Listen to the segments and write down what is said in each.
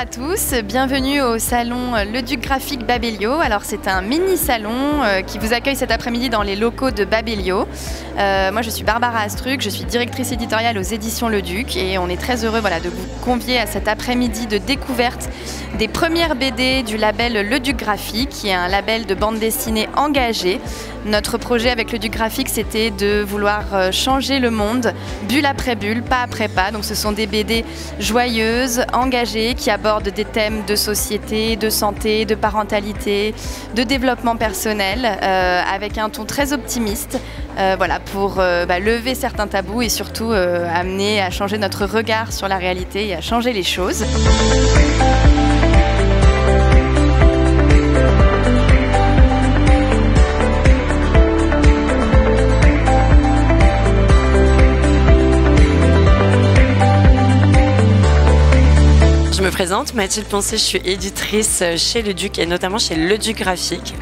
à tous, bienvenue au salon Le Duc Graphique Babelio. Alors c'est un mini salon qui vous accueille cet après-midi dans les locaux de Babelio. Moi je suis Barbara Astruc, je suis directrice éditoriale aux éditions Le Duc et on est très heureux de vous convier à cet après-midi de découverte des premières BD du label Le Duc Graphique, qui est un label de bande dessinée engagée. Notre projet avec Le Duc Graphique, c'était de vouloir changer le monde, bulle après bulle, pas après pas. Donc ce sont des BD joyeuses, engagées, qui abordent des thèmes de société, de santé, de parentalité, de développement personnel, avec un ton très optimiste, pour lever certains tabous et surtout amener à changer notre regard sur la réalité et à changer les choses. Je me présente, Mathilde Poncé, je suis éditrice chez Le Duc et notamment chez Le Duc Graphique.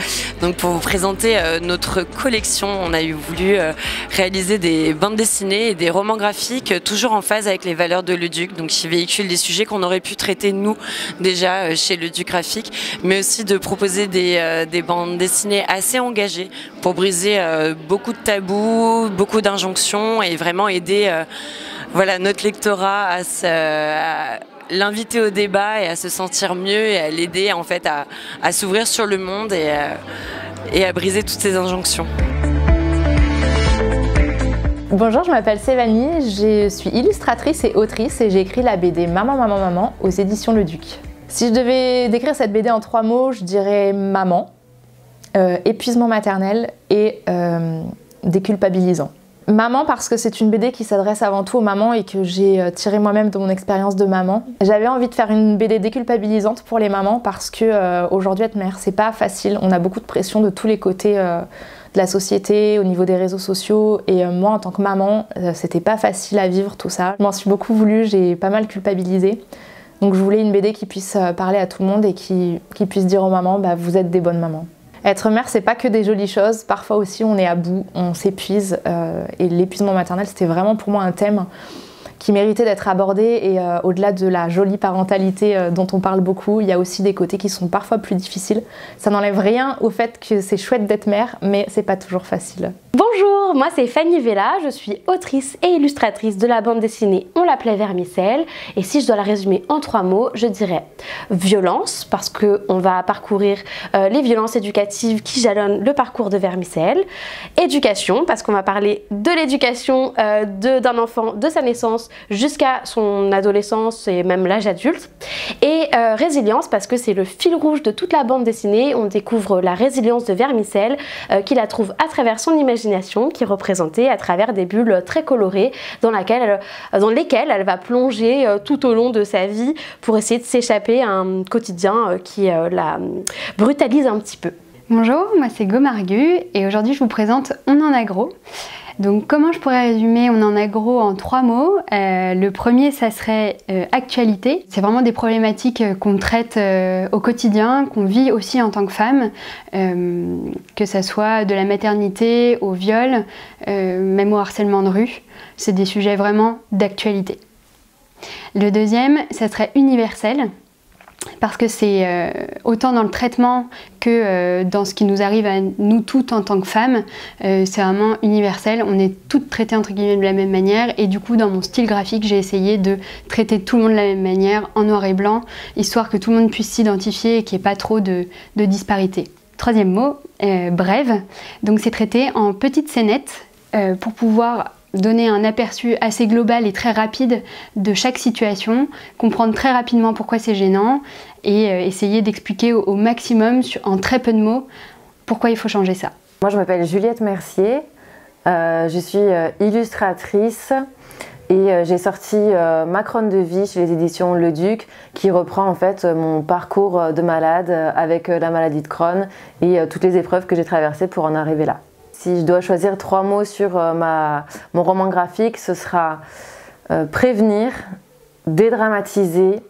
Donc pour vous présenter notre collection, on a voulu réaliser des bandes dessinées et des romans graphiques toujours en phase avec les valeurs de Le Duc, donc qui véhiculent des sujets qu'on aurait pu traiter nous déjà chez Le Duc Graphique, mais aussi de proposer des bandes dessinées assez engagées pour briser beaucoup de tabous, beaucoup d'injonctions et vraiment aider notre lectorat à l'inviter au débat et à se sentir mieux et à l'aider en fait à s'ouvrir sur le monde et à briser toutes ces injonctions. Bonjour, je m'appelle Sévanie, je suis illustratrice et autrice et j'ai écrit la BD Maman, Maman, Maman aux éditions Le Duc. Si je devais décrire cette BD en 3 mots, je dirais maman, épuisement maternel et déculpabilisant. Maman parce que c'est une BD qui s'adresse avant tout aux mamans et que j'ai tiré moi-même de mon expérience de maman. J'avais envie de faire une BD déculpabilisante pour les mamans parce que aujourd'hui être mère c'est pas facile, on a beaucoup de pression de tous les côtés de la société, au niveau des réseaux sociaux et moi en tant que maman c'était pas facile à vivre tout ça. Je m'en suis beaucoup voulu, j'ai pas mal culpabilisé. Donc je voulais une BD qui puisse parler à tout le monde et qui puisse dire aux mamans vous êtes des bonnes mamans. Être mère, c'est pas que des jolies choses, parfois aussi on est à bout, on s'épuise et l'épuisement maternel c'était vraiment pour moi un thème qui méritait d'être abordé et au-delà de la jolie parentalité dont on parle beaucoup, il y a aussi des côtés qui sont parfois plus difficiles. Ça n'enlève rien au fait que c'est chouette d'être mère, mais c'est pas toujours facile. Bonjour, moi c'est Fanny Vella, je suis autrice et illustratrice de la bande dessinée On l'appelait Vermicelle et si je dois la résumer en 3 mots, je dirais violence parce qu'on va parcourir les violences éducatives qui jalonnent le parcours de Vermicelle, éducation parce qu'on va parler de l'éducation d'un enfant de sa naissance jusqu'à son adolescence et même l'âge adulte et résilience parce que c'est le fil rouge de toute la bande dessinée, on découvre la résilience de Vermicelle qui la trouve à travers son imagination qui est représentée à travers des bulles très colorées dans lesquelles elle va plonger tout au long de sa vie pour essayer de s'échapper à un quotidien qui la brutalise un petit peu. Bonjour, moi c'est Gomargu et aujourd'hui je vous présente On en agro. Donc comment je pourrais résumer On en agro en 3 mots. Le premier ça serait actualité. C'est vraiment des problématiques qu'on traite au quotidien, qu'on vit aussi en tant que femme, que ça soit de la maternité au viol, même au harcèlement de rue. C'est des sujets vraiment d'actualité. Le deuxième ça serait universel. Parce que c'est autant dans le traitement que dans ce qui nous arrive à nous toutes en tant que femmes, c'est vraiment universel, on est toutes traitées entre guillemets de la même manière et du coup dans mon style graphique j'ai essayé de traiter tout le monde de la même manière, en noir et blanc, histoire que tout le monde puisse s'identifier et qu'il n'y ait pas trop de disparité. Troisième mot, brève, donc c'est traité en petites scénettes pour pouvoir donner un aperçu assez global et très rapide de chaque situation, comprendre très rapidement pourquoi c'est gênant et essayer d'expliquer au maximum en très peu de mots pourquoi il faut changer ça. Moi je m'appelle Juliette Mercier, je suis illustratrice et j'ai sorti Ma Crohne de vie chez les éditions Le Duc qui reprend en fait mon parcours de malade avec la maladie de Crohn et toutes les épreuves que j'ai traversées pour en arriver là. Si je dois choisir 3 mots sur mon roman graphique, ce sera prévenir, dédramatiser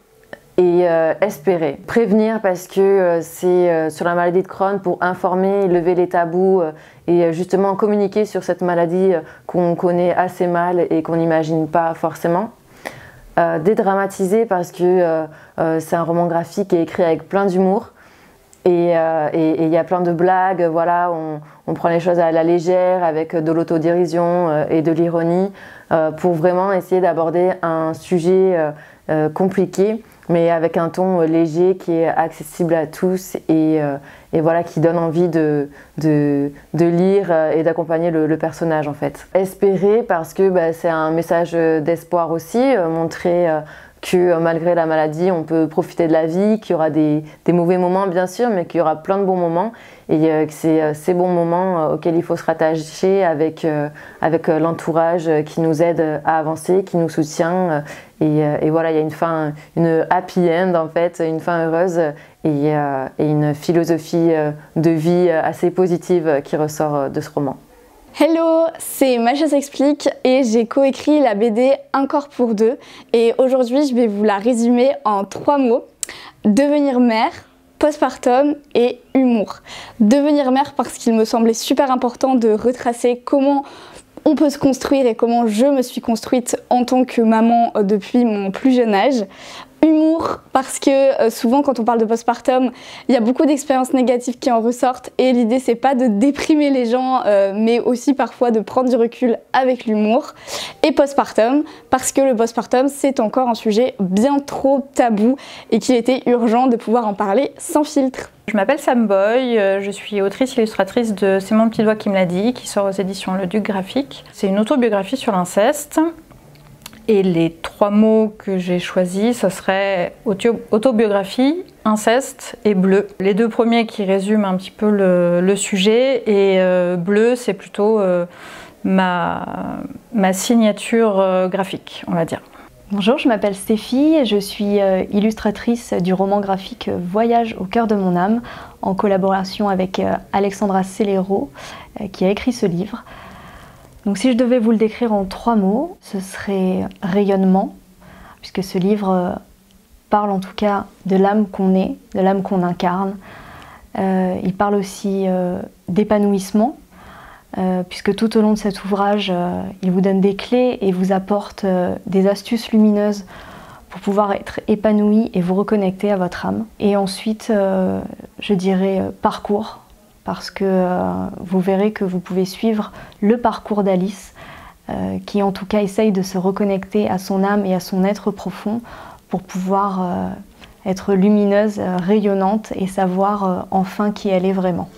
et espérer. Prévenir parce que c'est sur la maladie de Crohn pour informer, lever les tabous et justement communiquer sur cette maladie qu'on connaît assez mal et qu'on n'imagine pas forcément. dédramatisé parce que c'est un roman graphique qui est écrit avec plein d'humour. Et il y a plein de blagues, voilà, on prend les choses à la légère avec de l'autodérision et de l'ironie pour vraiment essayer d'aborder un sujet compliqué, mais avec un ton léger qui est accessible à tous et voilà, qui donne envie de lire et d'accompagner le personnage en fait. Espérer parce que c'est un message d'espoir aussi, montrer que malgré la maladie, on peut profiter de la vie, qu'il y aura des mauvais moments bien sûr, mais qu'il y aura plein de bons moments et que c'est ces bons moments auxquels il faut se rattacher avec l'entourage qui nous aide à avancer, qui nous soutient et voilà, il y a une happy end en fait, une fin heureuse et une philosophie de vie assez positive qui ressort de ce roman. Hello, c'est Macha s'explique et j'ai coécrit la BD Un corps pour deux et aujourd'hui je vais vous la résumer en 3 mots. Devenir mère, postpartum et humour. Devenir mère parce qu'il me semblait super important de retracer comment on peut se construire et comment je me suis construite en tant que maman depuis mon plus jeune âge. Humour parce que souvent quand on parle de postpartum, il y a beaucoup d'expériences négatives qui en ressortent et l'idée c'est pas de déprimer les gens mais aussi parfois de prendre du recul avec l'humour. Et postpartum parce que le postpartum c'est encore un sujet bien trop tabou et qu'il était urgent de pouvoir en parler sans filtre. Je m'appelle Sam Boy, je suis autrice illustratrice de C'est mon petit doigt qui me l'a dit, qui sort aux éditions Le Duc Graphique. C'est une autobiographie sur l'inceste. Et les 3 mots que j'ai choisis, ce serait autobiographie, inceste et bleu. Les 2 premiers qui résument un petit peu le sujet et bleu, c'est plutôt ma signature graphique, on va dire. Bonjour, je m'appelle Stéphie, je suis illustratrice du roman graphique Voyage au cœur de mon âme, en collaboration avec Alexandra Célero, qui a écrit ce livre. Donc si je devais vous le décrire en 3 mots, ce serait rayonnement, puisque ce livre parle en tout cas de l'âme qu'on est, de l'âme qu'on incarne. Il parle aussi d'épanouissement, puisque tout au long de cet ouvrage, il vous donne des clés et vous apporte des astuces lumineuses pour pouvoir être épanoui et vous reconnecter à votre âme. Et ensuite, je dirais parcours, parce que vous verrez que vous pouvez suivre le parcours d'Alice, qui en tout cas essaye de se reconnecter à son âme et à son être profond pour pouvoir être lumineuse, rayonnante et savoir enfin qui elle est vraiment.